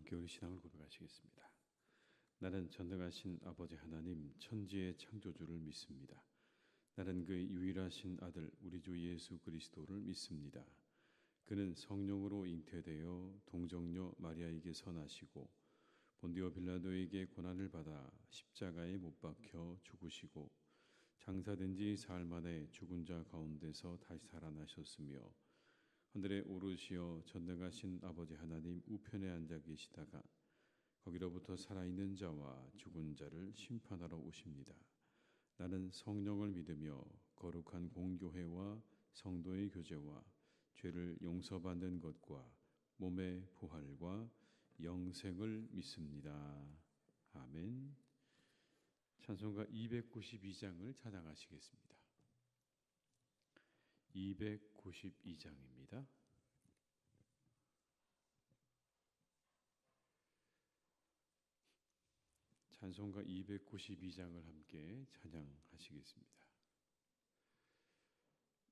함께 우리 신앙을 고백하시겠습니다. 나는 전능하신 아버지 하나님 천지의 창조주를 믿습니다. 나는 그의 유일하신 아들 우리 주 예수 그리스도를 믿습니다. 그는 성령으로 잉태되어 동정녀 마리아에게서 나시고 본디오 빌라도에게 고난을 받아 십자가에 못 박혀 죽으시고 장사된 지 사흘 만에 죽은 자 가운데서 다시 살아나셨으며 하늘에 오르시어 전능하신 아버지 하나님 우편에 앉아 계시다가 거기로부터 살아있는 자와 죽은 자를 심판하러 오십니다. 나는 성령을 믿으며 거룩한 공교회와 성도의 교제와 죄를 용서받는 것과 몸의 부활과 영생을 믿습니다. 아멘. 찬송가 292장을 찬양하시겠습니다. 292장입니다. 찬송가 292장을 함께 찬양하시겠습니다.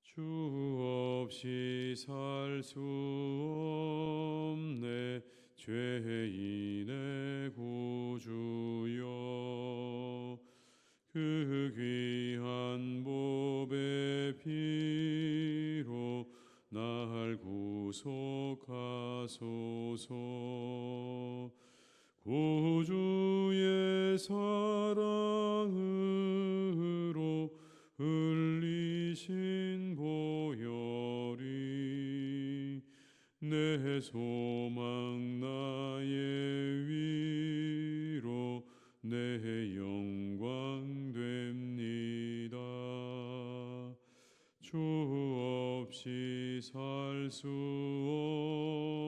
주 없이 살 수 없네 죄인의 구주여 그 귀한 보배 피로 날 구속하소서. 구주의 사랑으로 흘리신 보혈이 내 소망 나의 위로 내 영광 됩니다. 주 없이 살 수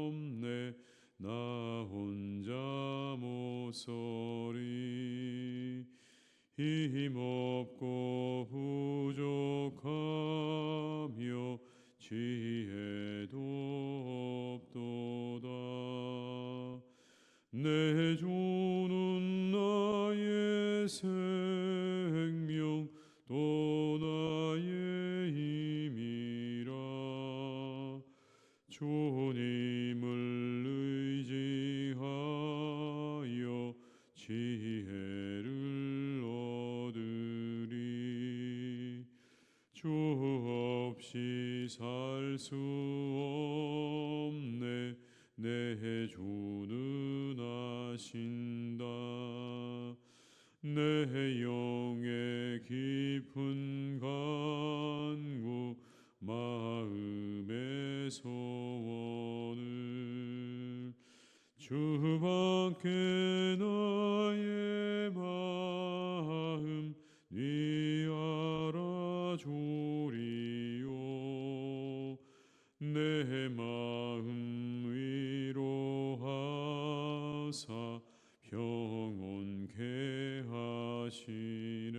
없네 나 혼자 못서리. 힘없고 부족하며 지혜도 없도다. 내 주는 나의 생명 또 나의 힘이라. 주님을 의지하여 지혜를 얻으리. 주 없이 살 수 없네 내 주는 아신다. 내 영의 깊은 간구 마음의 소원을 주밖에 나의 마음 네 알아주리요. 내 마음 위로하사 평온케 하시네.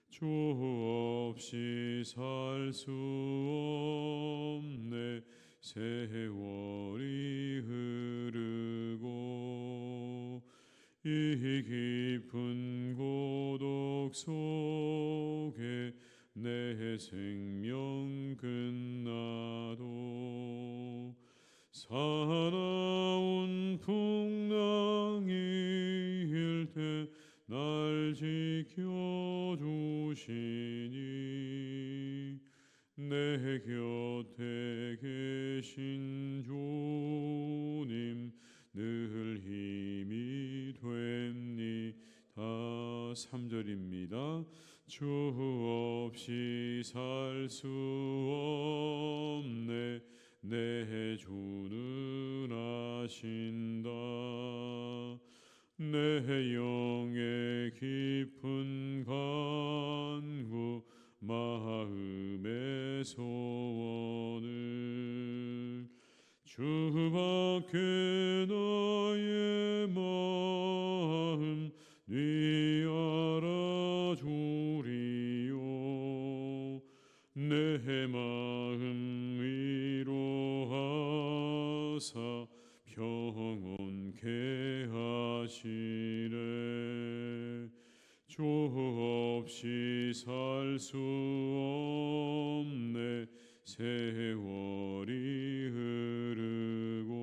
주 없이 살 수 없네 세월이 흐르고 이 깊은 고독 속에 내 생명 끝나도 사나운 풍랑일 때 날 지켜주시니 내 곁에 계신 주님 늘 힘이 됩니다. 3절입니다. 주 없이 살 수 없네 내 주는 아신다. 내 영의 깊은 간구 마음의 소원을 주밖에 나의 마음 네 알아주리요. 내 마음 위로하사 평온케 하시네. 주 없이 살 수 없네 세월이 흐르고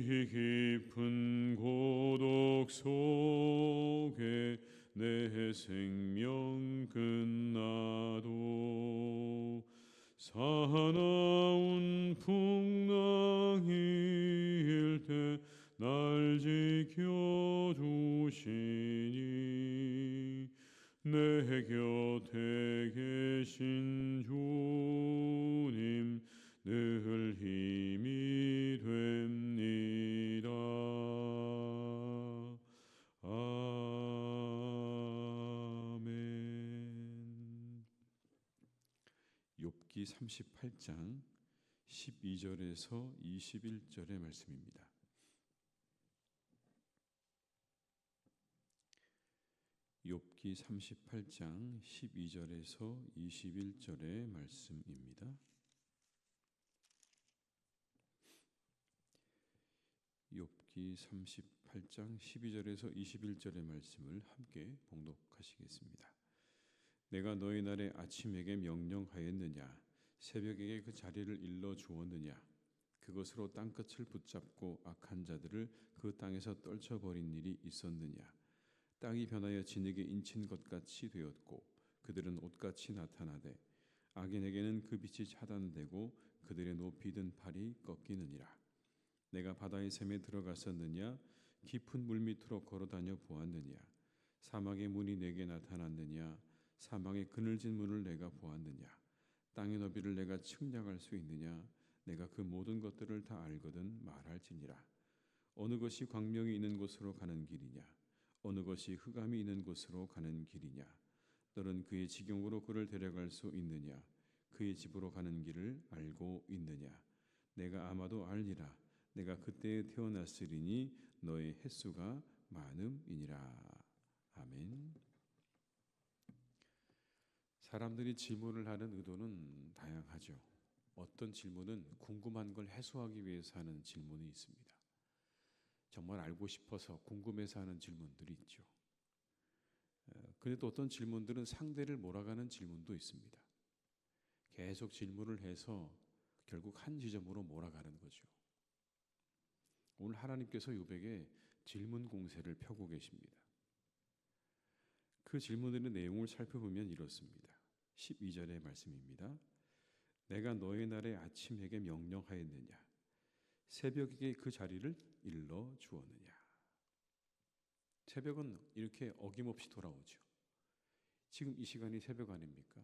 깊은 고독 속에 내 생명 끝나도 사나운 풍랑일 때 날 지켜주시니 내 곁에 계신 주님 늘 힘이 됩니다. 아멘. 욥기 38장 12절에서 21절의 말씀입니다. 욥기 38장 12절에서 21절의 말씀입니다. 욥기 38장 12절에서 21절의 말씀을 함께 봉독하시겠습니다. 내가 너희 날에 아침에게 명령하였느냐 새벽에게 그 자리를 일러 주었느냐 그것으로 땅끝을 붙잡고 악한 자들을 그 땅에서 떨쳐버린 일이 있었느냐 땅이 변하여 진흙에 인친 것 같이 되었고 그들은 옷같이 나타나되 악인에게는 그 빛이 차단되고 그들의 높이 든 팔이 꺾이느니라. 내가 바다의 샘에 들어갔었느냐 깊은 물 밑으로 걸어다녀 보았느냐 사막의 문이 내게 나타났느냐 사막의 그늘진 문을 내가 보았느냐 땅의 너비를 내가 측량할 수 있느냐 내가 그 모든 것들을 다 알거든 말할지니라. 어느 것이 광명이 있는 곳으로 가는 길이냐 어느 것이 흑암이 있는 곳으로 가는 길이냐 너는 그의 지경으로 그를 데려갈 수 있느냐 그의 집으로 가는 길을 알고 있느냐 내가 아마도 알리라 내가 그때에 태어났으리니 너의 횟수가 많음이니라. 아멘. 사람들이 질문을 하는 의도는 다양하죠. 어떤 질문은 궁금한 걸 해소하기 위해서 하는 질문이 있습니다. 정말 알고 싶어서 궁금해서 하는 질문들이 있죠. 그런데 또 어떤 질문들은 상대를 몰아가는 질문도 있습니다. 계속 질문을 해서 결국 한 지점으로 몰아가는 거죠. 오늘 하나님께서 욥에게 질문 공세를 펴고 계십니다. 그 질문들의 내용을 살펴보면 이렇습니다. 12절의 말씀입니다. 내가 너의 날에 아침에게 명령하였느냐 새벽에게 그 자리를 일러 주었느냐. 새벽은 이렇게 어김없이 돌아오죠. 지금 이 시간이 새벽 아닙니까?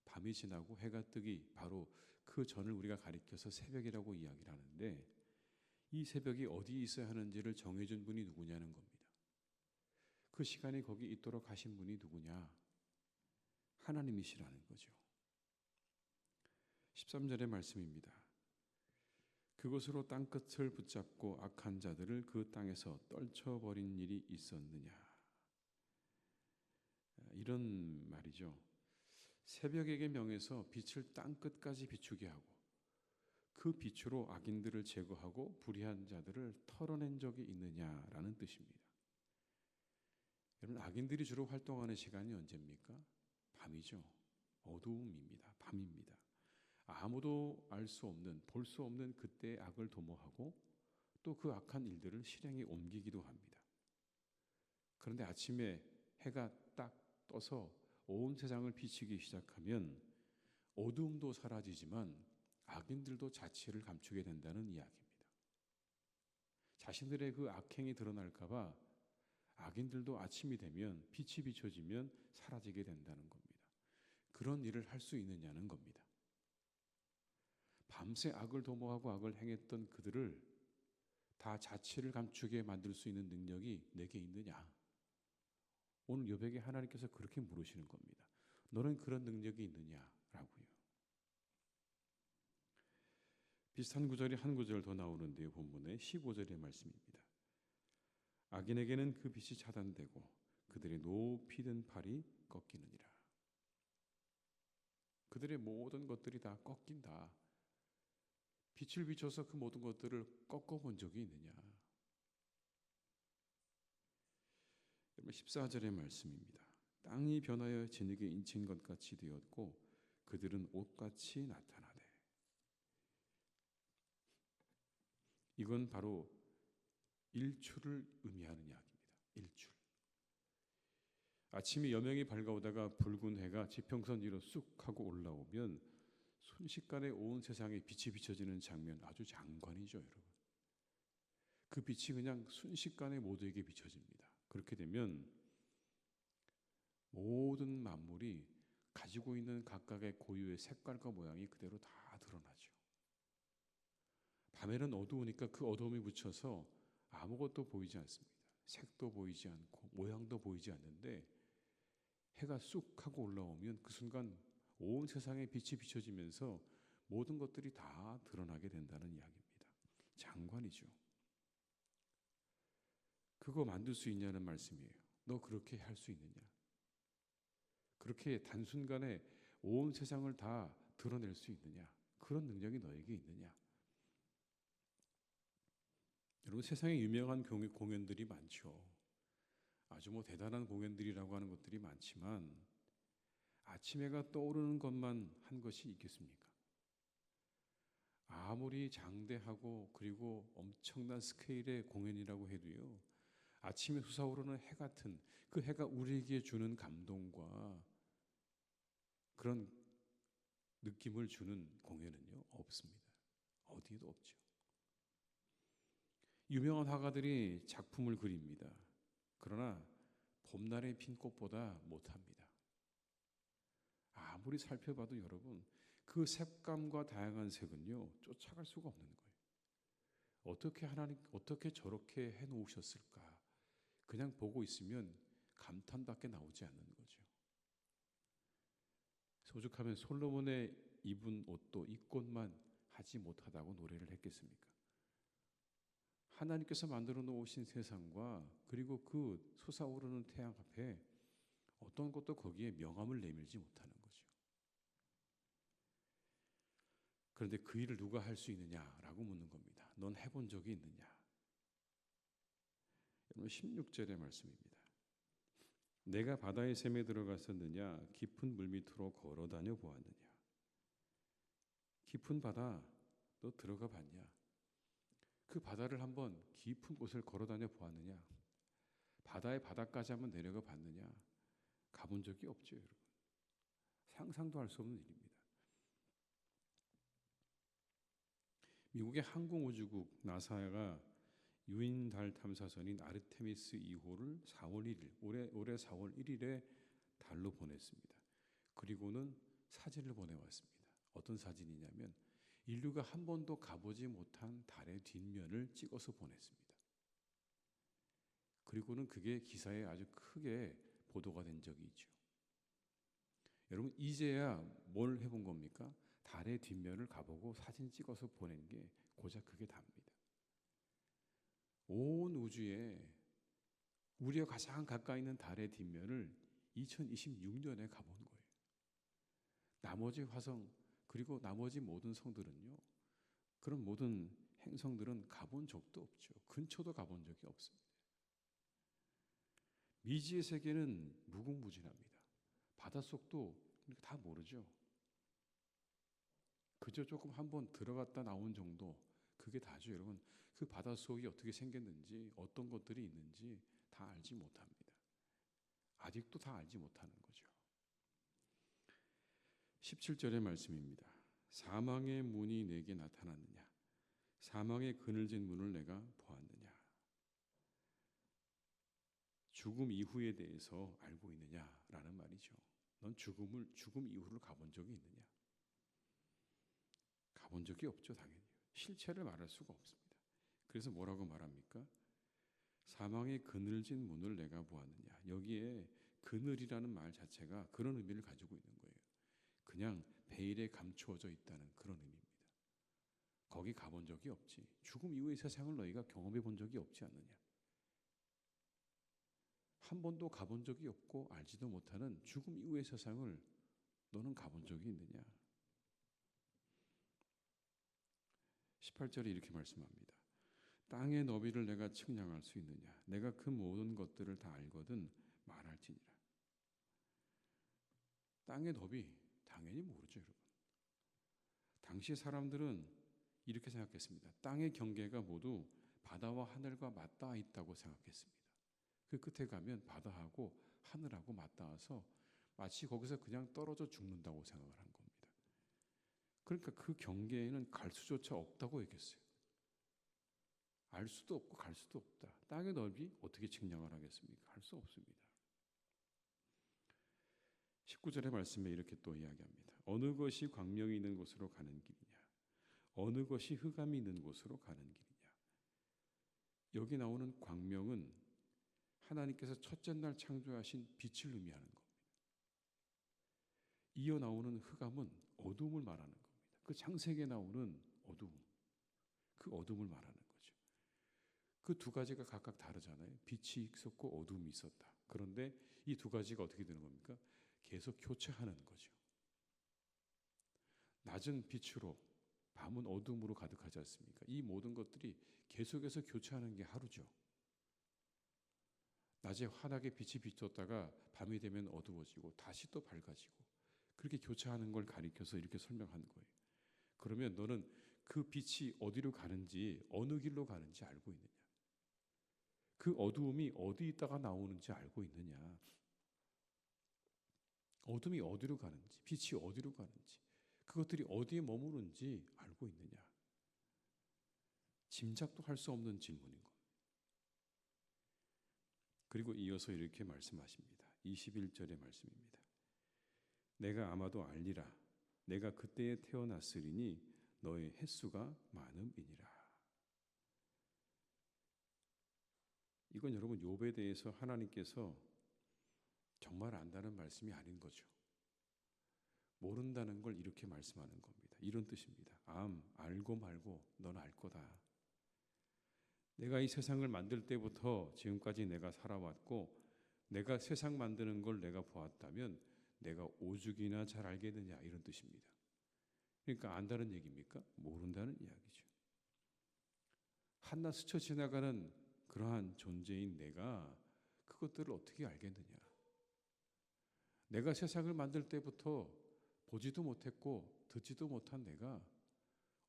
밤이 지나고 해가 뜨기 바로 그 전을 우리가 가리켜서 새벽이라고 이야기를 하는데 이 새벽이 어디에 있어야 하는지를 정해준 분이 누구냐는 겁니다. 그 시간이 거기 있도록 하신 분이 누구냐? 하나님이시라는 거죠. 13절의 말씀입니다. 그것으로 땅끝을 붙잡고 악한 자들을 그 땅에서 떨쳐버린 일이 있었느냐. 이런 말이죠. 새벽에게 명해서 빛을 땅끝까지 비추게 하고 그 빛으로 악인들을 제거하고 불의한 자들을 털어낸 적이 있느냐라는 뜻입니다. 여러분, 악인들이 주로 활동하는 시간이 언제입니까? 밤이죠. 어두움입니다. 밤입니다. 아무도 알 수 없는, 볼 수 없는 그때의 악을 도모하고 또 그 악한 일들을 실행에 옮기기도 합니다. 그런데 아침에 해가 딱 떠서 온 세상을 비치기 시작하면 어두움도 사라지지만 악인들도 자취를 감추게 된다는 이야기입니다. 자신들의 그 악행이 드러날까 봐 악인들도 아침이 되면 빛이 비춰지면 사라지게 된다는 겁니다. 그런 일을 할 수 있느냐는 겁니다. 밤새 악을 도모하고 악을 행했던 그들을 다 자취를 감추게 만들 수 있는 능력이 내게 있느냐? 오늘 욥에게 하나님께서 그렇게 물으시는 겁니다. 너는 그런 능력이 있느냐라고요. 비슷한 구절이 한 구절 더 나오는데요. 본문의 15절의 말씀입니다. 악인에게는 그 빛이 차단되고 그들의 높이 든 팔이 꺾이느니라. 그들의 모든 것들이 다 꺾인다. 빛을 비춰서 그 모든 것들을 꺾어본 적이 있느냐. 여러분 14절의 말씀입니다. 땅이 변하여 진흙에 인친 것 같이 되었고 그들은 옷같이 나타나되. 이건 바로 일출을 의미하는 이야기입니다. 일출. 아침에 여명이 밝아오다가 붉은 해가 지평선 위로 쑥 하고 올라오면 순식간에 온 세상에 빛이 비춰지는 장면, 아주 장관이죠, 여러분. 그 빛이 그냥 순식간에 모두에게 비춰집니다. 그렇게 되면 모든 만물이 가지고 있는 각각의 고유의 색깔과 모양이 그대로 다 드러나죠. 밤에는 어두우니까 그 어두움이 묻혀서 아무것도 보이지 않습니다. 색도 보이지 않고 모양도 보이지 않는데 해가 쑥 하고 올라오면 그 순간 온 세상에 빛이 비춰지면서 모든 것들이 다 드러나게 된다는 이야기입니다. 장관이죠. 그거 만들 수 있냐는 말씀이에요. 너 그렇게 할 수 있느냐? 그렇게 단순간에 온 세상을 다 드러낼 수 있느냐? 그런 능력이 너에게 있느냐? 여러분, 세상에 유명한 공연들이 많죠. 아주 대단한 공연들이라고 하는 것들이 많지만 아침 해가 떠오르는 것만 한 것이 있겠습니까? 아무리 장대하고 그리고 엄청난 스케일의 공연이라고 해도요, 아침에 솟아오르는 해 같은 그 해가 우리에게 주는 감동과 그런 느낌을 주는 공연은요, 없습니다. 어디에도 없죠. 유명한 화가들이 작품을 그립니다. 그러나 봄날에 핀 꽃보다 못합니다. 아무리 살펴봐도 여러분, 그 색감과 다양한 색은요, 쫓아갈 수가 없는 거예요. 어떻게 하나님, 어떻게 저렇게 해놓으셨을까? 그냥 보고 있으면 감탄밖에 나오지 않는 거죠. 오죽하면 솔로몬의 입은 옷도 이 꽃만 하지 못하다고 노래를 했겠습니까? 하나님께서 만들어 놓으신 세상과 그리고 그 솟아오르는 태양 앞에 어떤 것도 거기에 명함을 내밀지 못하는 거죠. 그런데 그 일을 누가 할 수 있느냐라고 묻는 겁니다. 넌 해본 적이 있느냐? 여러분, 16절의 말씀입니다. 내가 바다의 샘에 들어갔었느냐? 깊은 물 밑으로 걸어 다녀 보았느냐? 깊은 바다 너 들어가 봤냐? 그 바다를 한번 깊은 곳을 걸어 다녀 보았느냐? 바다의 바닥까지 한번 내려가 봤느냐? 가본 적이 없죠, 여러분. 상상도 할 수 없는 일입니다. 미국의 항공우주국 나사가 유인 달 탐사선인 아르테미스 2호를 4월 1일, 올해 4월 1일에 달로 보냈습니다. 그리고는 사진을 보내왔습니다. 어떤 사진이냐면 인류가 한 번도 가보지 못한 달의 뒷면을 찍어서 보냈습니다. 그리고는 그게 기사에 아주 크게 보도가 된 적이 있죠. 여러분, 이제야 뭘 해본 겁니까? 달의 뒷면을 가보고 사진 찍어서 보낸 게 고작 그게 답니다. 온 우주에 우리가 가장 가까이 있는 달의 뒷면을 2026년에 가본 거예요. 나머지 화성 그리고 나머지 모든 성들은요, 그런 모든 행성들은 가본 적도 없죠. 근처도 가본 적이 없습니다. 미지의 세계는 무궁무진합니다. 바닷속도 다 모르죠. 그저 조금 한번 들어갔다 나온 정도, 그게 다죠. 여러분, 그 바닷속이 어떻게 생겼는지 어떤 것들이 있는지 다 알지 못합니다. 아직도 다 알지 못하는 거죠. 17절의 말씀입니다. 사망의 문이 내게 나타났느냐? 사망의 그늘진 문을 내가 보았느냐? 죽음 이후에 대해서 알고 있느냐라는 말이죠. 넌 죽음 이후를 가본 적이 있느냐? 가본 적이 없죠, 당연히. 실체를 말할 수가 없습니다. 그래서 뭐라고 말합니까? 사망의 그늘진 문을 내가 보았느냐? 여기에 그늘이라는 말 자체가 그런 의미를 가지고 있는 거예요. 그냥 베일에 감추어져 있다는 그런 의미입니다. 거기 가본 적이 없지. 죽음 이후의 세상을 너희가 경험해 본 적이 없지 않느냐? 한 번도 가본 적이 없고 알지도 못하는 죽음 이후의 세상을 너는 가본 적이 있느냐? 18절에 이렇게 말씀합니다. 땅의 너비를 내가 측량할 수 있느냐? 내가 그 모든 것들을 다 알거든 말할지니라. 땅의 너비 당연히 모르죠, 여러분. 당시 사람들은 이렇게 생각했습니다. 땅의 경계가 모두 바다와 하늘과 맞닿아 있다고 생각했습니다. 그 끝에 가면 바다하고 하늘하고 맞닿아서 마치 거기서 그냥 떨어져 죽는다고 생각을 한 겁니다. 그러니까 그 경계에는 갈 수조차 없다고 얘기했어요. 알 수도 없고 갈 수도 없다. 땅의 넓이 어떻게 측량을 하겠습니까? 할 수 없습니다. 19절의 말씀에 이렇게 또 이야기합니다. 어느 것이 광명이 있는 곳으로 가는 길이냐? 어느 것이 흑암이 있는 곳으로 가는 길이냐? 여기 나오는 광명은 하나님께서 첫째 날 창조하신 빛을 의미하는 겁니다. 이어 나오는 흑암은 어둠을 말하는 겁니다. 그 창세기에 나오는 어둠, 그 어둠을 말하는 거죠. 그 두 가지가 각각 다르잖아요. 빛이 있었고 어둠이 있었다. 그런데 이 두 가지가 어떻게 되는 겁니까? 계속 교차하는 거죠. 낮은 빛으로 밤은 어둠으로 가득하지 않습니까? 이 모든 것들이 계속해서 교차하는 게 하루죠. 낮에 환하게 빛이 비쳤다가 밤이 되면 어두워지고 다시 또 밝아지고 그렇게 교차하는 걸 가리켜서 이렇게 설명한 거예요. 그러면 너는 그 빛이 어디로 가는지 어느 길로 가는지 알고 있느냐? 그 어두움이 어디 있다가 나오는지 알고 있느냐? 어둠이 어디로 가는지 빛이 어디로 가는지 그것들이 어디에 머무는지 알고 있느냐? 짐작도 할 수 없는 질문인 겁니다. 그리고 이어서 이렇게 말씀하십니다. 21절의 말씀입니다. 내가 아마도 알리라. 내가 그때에 태어났으리니 너의 횟수가 많음이니라. 이건 여러분 욥에 대해서 하나님께서 정말 안다는 말씀이 아닌 거죠. 모른다는 걸 이렇게 말씀하는 겁니다. 이런 뜻입니다. 알고 말고 넌 알 거다. 내가 이 세상을 만들 때부터 지금까지 내가 살아왔고 내가 세상 만드는 걸 내가 보았다면 내가 오죽이나 잘 알겠느냐 이런 뜻입니다. 그러니까 안다는 얘기입니까? 모른다는 이야기죠. 한낱 스쳐 지나가는 그러한 존재인 내가 그것들을 어떻게 알겠느냐. 내가 세상을 만들 때부터 보지도 못했고 듣지도 못한 내가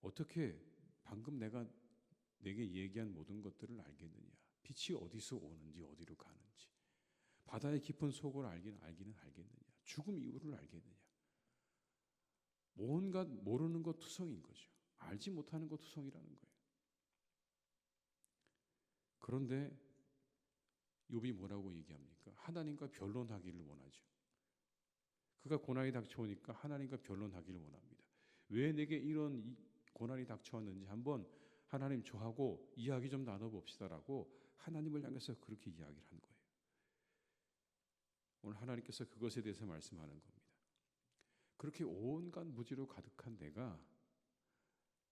어떻게 방금 내게 얘기한 모든 것들을 알겠느냐. 빛이 어디서 오는지 어디로 가는지 바다의 깊은 속을 알기는 알겠느냐. 죽음 이유를 알겠느냐. 뭔가 모르는 것 투성인 거죠. 알지 못하는 것 투성이라는 거예요. 그런데 욥이 뭐라고 얘기합니까? 하나님과 변론하기를 원하죠. 그가 고난이 닥쳐오니까 하나님과 변론하기를 원합니다. 왜 내게 이런 고난이 닥쳐왔는지 한번 하나님 저하고 이야기 좀 나눠봅시다라고 하나님을 향해서 그렇게 이야기를 한 거예요. 오늘 하나님께서 그것에 대해서 말씀하는 겁니다. 그렇게 온갖 무지로 가득한 내가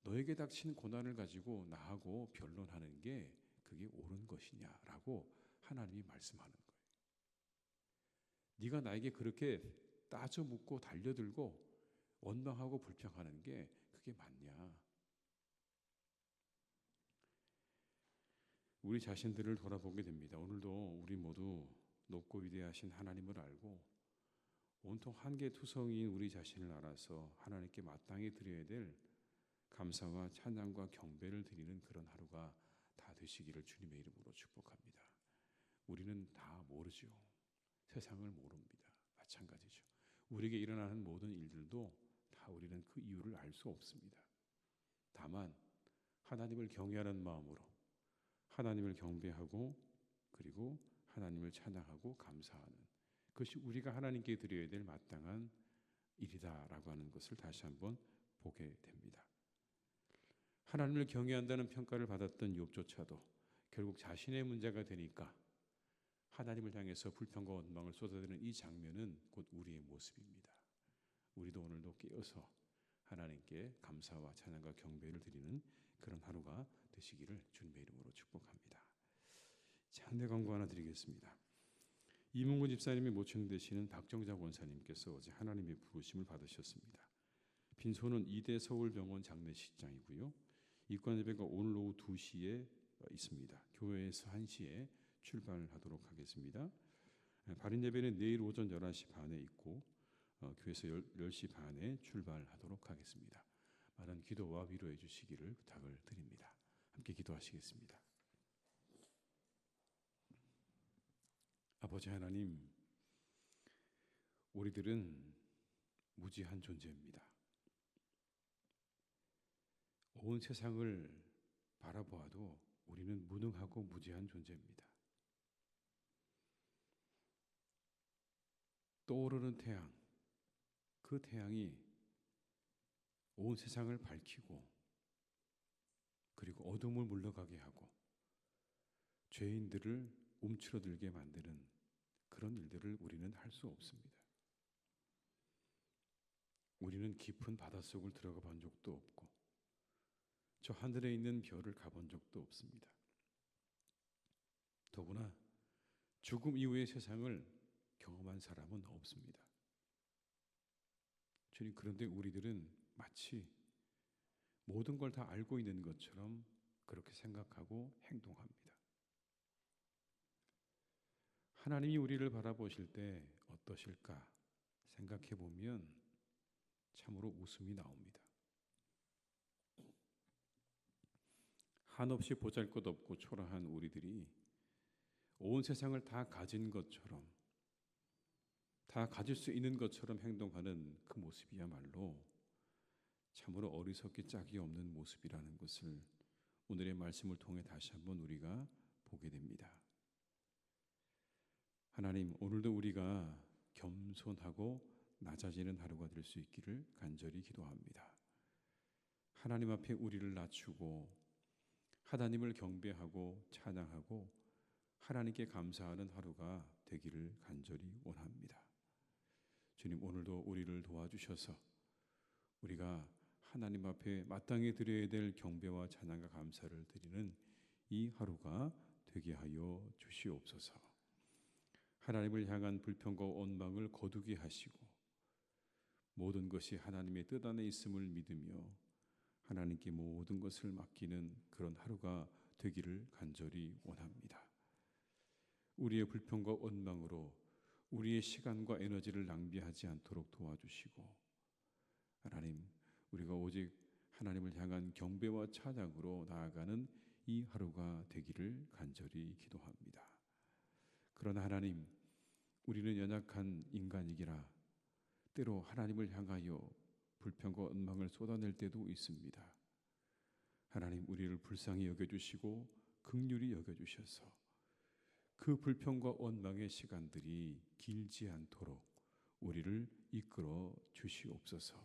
너에게 닥친 고난을 가지고 나하고 변론하는 게 그게 옳은 것이냐라고 하나님이 말씀하는 거예요. 네가 나에게 그렇게 따져 묻고 달려들고 원망하고 불평하는 게 그게 맞냐? 우리 자신들을 돌아보게 됩니다. 오늘도 우리 모두 높고 위대하신 하나님을 알고 온통 한계투성이인 우리 자신을 알아서 하나님께 마땅히 드려야 될 감사와 찬양과 경배를 드리는 그런 하루가 다 되시기를 주님의 이름으로 축복합니다. 우리는 다 모르죠. 세상을 모릅니다. 마찬가지죠. 우리에게 일어나는 모든 일들도 다 우리는 그 이유를 알 수 없습니다. 다만 하나님을 경외하는 마음으로 하나님을 경배하고 그리고 하나님을 찬양하고 감사하는 그것이 우리가 하나님께 드려야 될 마땅한 일이다라고 하는 것을 다시 한번 보게 됩니다. 하나님을 경외한다는 평가를 받았던 욥조차도 결국 자신의 문제가 되니까 하나님을 향해서 불평과 원망을 쏟아내는 이 장면은 곧 우리의 모습입니다. 우리도 오늘도 깨어서 하나님께 감사와 찬양과 경배를 드리는 그런 하루가 되시기를 주님의 이름으로 축복합니다. 장례 광고 하나 드리겠습니다. 이문구 집사님이 모청 되시는 박정자 권사님께서 어제 하나님의 부르심을 받으셨습니다. 빈소는 이대 서울병원 장례식장이고요. 입관 예배가 오늘 오후 2시에 있습니다. 교회에서 1시에 출발하도록 하겠습니다. 발인 예배는 내일 오전 11시 반에 있고 교회에서 10시 반에 출발하도록 하겠습니다. 많은 기도와 위로해 주시기를 부탁을 드립니다. 함께 기도하시겠습니다. 아버지 하나님, 우리들은 무지한 존재입니다. 온 세상을 바라보아도 우리는 무능하고 무지한 존재입니다. 떠오르는 태양, 그 태양이 온 세상을 밝히고 그리고 어둠을 물러가게 하고 죄인들을 움츠러들게 만드는 그런 일들을 우리는 할 수 없습니다. 우리는 깊은 바닷속을 들어가 본 적도 없고 저 하늘에 있는 별을 가본 적도 없습니다. 더구나 죽음 이후의 세상을 경험한 사람은 없습니다. 주님, 그런데 우리들은 마치 모든 걸 다 알고 있는 것처럼 그렇게 생각하고 행동합니다. 하나님이 우리를 바라보실 때 어떠실까 생각해 보면 참으로 웃음이 나옵니다. 한없이 보잘것없고 초라한 우리들이 온 세상을 다 가진 것처럼, 다 가질 수 있는 것처럼 행동하는 그 모습이야말로 참으로 어리석기 짝이 없는 모습이라는 것을 오늘의 말씀을 통해 다시 한번 우리가 보게 됩니다. 하나님, 오늘도 우리가 겸손하고 낮아지는 하루가 될 수 있기를 간절히 기도합니다. 하나님 앞에 우리를 낮추고 하나님을 경배하고 찬양하고 하나님께 감사하는 하루가 되기를 간절히 원합니다. 주님, 오늘도 우리를 도와주셔서 우리가 하나님 앞에 마땅히 드려야 될 경배와 찬양과 감사를 드리는 이 하루가 되게 하여 주시옵소서. 하나님을 향한 불평과 원망을 거두게 하시고 모든 것이 하나님의 뜻 안에 있음을 믿으며 하나님께 모든 것을 맡기는 그런 하루가 되기를 간절히 원합니다. 우리의 불평과 원망으로 우리의 시간과 에너지를 낭비하지 않도록 도와주시고 하나님, 우리가 오직 하나님을 향한 경배와 찬양으로 나아가는 이 하루가 되기를 간절히 기도합니다. 그러나 하나님, 우리는 연약한 인간이기라 때로 하나님을 향하여 불평과 원망을 쏟아낼 때도 있습니다. 하나님, 우리를 불쌍히 여겨주시고 긍휼히 여겨주셔서 그 불평과 원망의 시간들이 길지 않도록 우리를 이끌어 주시옵소서.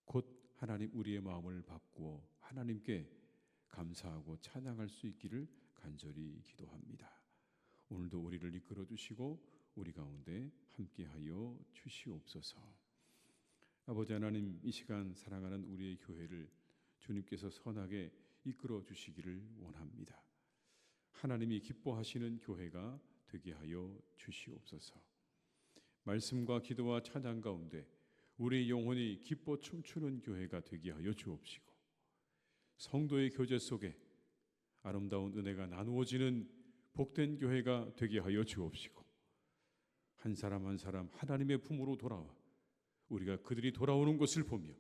곧 하나님 우리의 마음을 바꾸어 하나님께 감사하고 찬양할 수 있기를 간절히 기도합니다. 오늘도 우리를 이끌어 주시고 우리 가운데 함께하여 주시옵소서. 아버지 하나님, 이 시간 사랑하는 우리의 교회를 주님께서 선하게 이끌어 주시기를 원합니다. 하나님이 기뻐하시는 교회가 되게 하여 주시옵소서. 말씀과 기도와 찬양 가운데 우리 영혼이 기뻐 춤추는 교회가 되게 하여 주옵시고 성도의 교제 속에 아름다운 은혜가 나누어지는 복된 교회가 되게 하여 주옵시고 한 사람 한 사람 하나님의 품으로 돌아와 우리가 그들이 돌아오는 것을 보며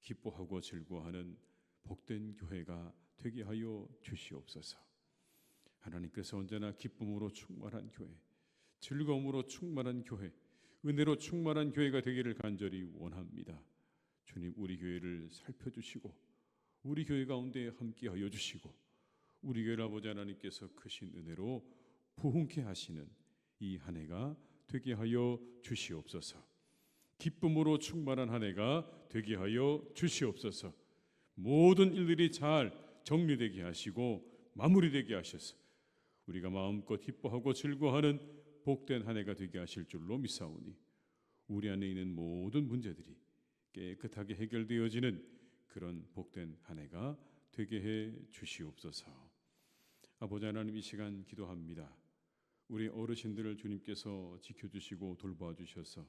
기뻐하고 즐거워하는 복된 교회가 되게 하여 주시옵소서. 하나님께서 언제나 기쁨으로 충만한 교회, 즐거움으로 충만한 교회, 은혜로 충만한 교회가 되기를 간절히 원합니다. 주님, 우리 교회를 살펴주시고 우리 교회 가운데 함께하여 주시고 우리 교회 아버지 하나님께서 크신 은혜로 부흥케 하시는 이 한 해가 되게 하여 주시옵소서. 기쁨으로 충만한 한 해가 되게 하여 주시옵소서. 모든 일들이 잘 정리되게 하시고 마무리되게 하셔서 우리가 마음껏 기뻐하고 즐거워하는 복된 한 해가 되게 하실 줄로 믿사오니 우리 안에 있는 모든 문제들이 깨끗하게 해결되어지는 그런 복된 한 해가 되게 해 주시옵소서. 아버지 하나님, 이 시간 기도합니다. 우리 어르신들을 주님께서 지켜주시고 돌봐주셔서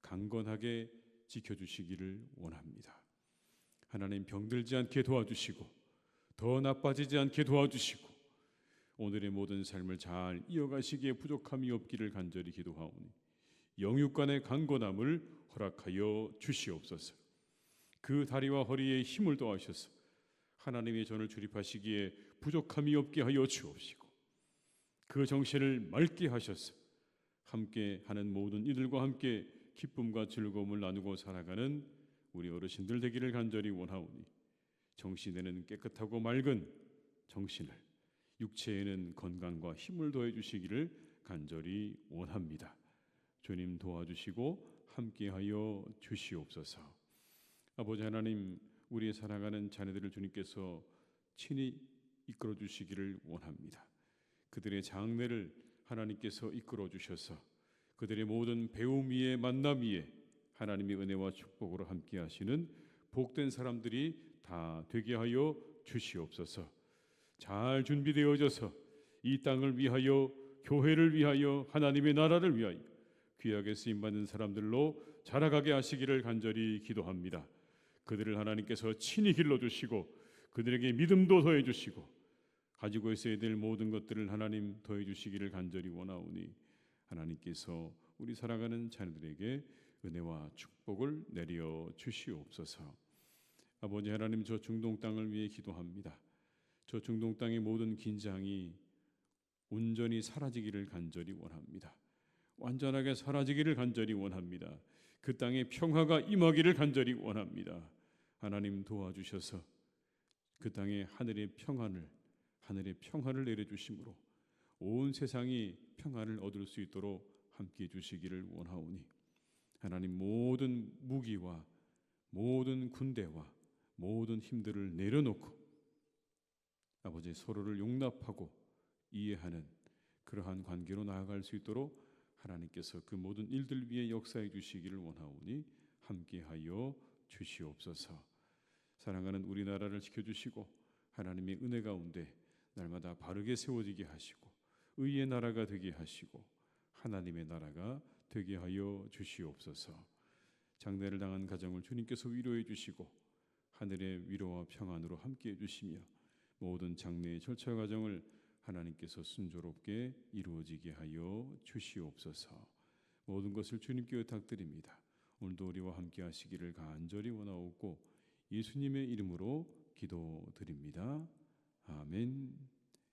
강건하게 지켜주시기를 원합니다. 하나님, 병들지 않게 도와주시고 더 나빠지지 않게 도와주시고 오늘의 모든 삶을 잘 이어가시기에 부족함이 없기를 간절히 기도하오니 영육간의 강건함을 허락하여 주시옵소서. 그 다리와 허리에 힘을 더하셔서 하나님의 전을 출입하시기에 부족함이 없게 하여 주옵시고 그 정신을 맑게 하셔서 함께 하는 모든 이들과 함께 기쁨과 즐거움을 나누고 살아가는 우리 어르신들 되기를 간절히 원하오니 정신에는 깨끗하고 맑은 정신을, 육체에는 건강과 힘을 더해 주시기를 간절히 원합니다. 주님 도와주시고 함께하여 주시옵소서. 아버지 하나님, 우리의 살아가는 자녀들을 주님께서 친히 이끌어 주시기를 원합니다. 그들의 장래를 하나님께서 이끌어 주셔서 그들의 모든 배움 위에 만남 위에 하나님의 은혜와 축복으로 함께 하시는 복된 사람들이 다 되게 하여 주시옵소서. 잘 준비되어져서 이 땅을 위하여, 교회를 위하여, 하나님의 나라를 위하여 귀하게 쓰임받는 사람들로 자라가게 하시기를 간절히 기도합니다. 그들을 하나님께서 친히 길러주시고 그들에게 믿음도 더해주시고 가지고 있어야 될 모든 것들을 하나님 더해주시기를 간절히 원하오니 하나님께서 우리 살아가는 자녀들에게 은혜와 축복을 내려 주시옵소서. 아버지 하나님, 저 중동 땅을 위해 기도합니다. 저 중동 땅의 모든 긴장이 온전히 사라지기를 간절히 원합니다. 완전하게 사라지기를 간절히 원합니다. 그 땅에 평화가 임하기를 간절히 원합니다. 하나님 도와주셔서 그 땅에 하늘의 평화를 내려주심으로 온 세상이 평화를 얻을 수 있도록 함께해 주시기를 원하오니 하나님, 모든 무기와 모든 군대와 모든 힘들을 내려놓고 아버지 서로를 용납하고 이해하는 그러한 관계로 나아갈 수 있도록 하나님께서 그 모든 일들 위에 역사해 주시기를 원하오니 함께하여 주시옵소서. 사랑하는 우리나라를 지켜주시고 하나님의 은혜 가운데 날마다 바르게 세워지게 하시고 의의 나라가 되게 하시고 하나님의 나라가 되게 하여 주시옵소서. 장례를 당한 가정을 주님께서 위로해 주시고 하늘의 위로와 평안으로 함께해 주시며 모든 장례의 절차 과정을 하나님께서 순조롭게 이루어지게 하여 주시옵소서. 모든 것을 주님께 의탁드립니다. 오늘도 우리와 함께 하시기를 간절히 원하옵고 예수님의 이름으로 기도드립니다. 아멘.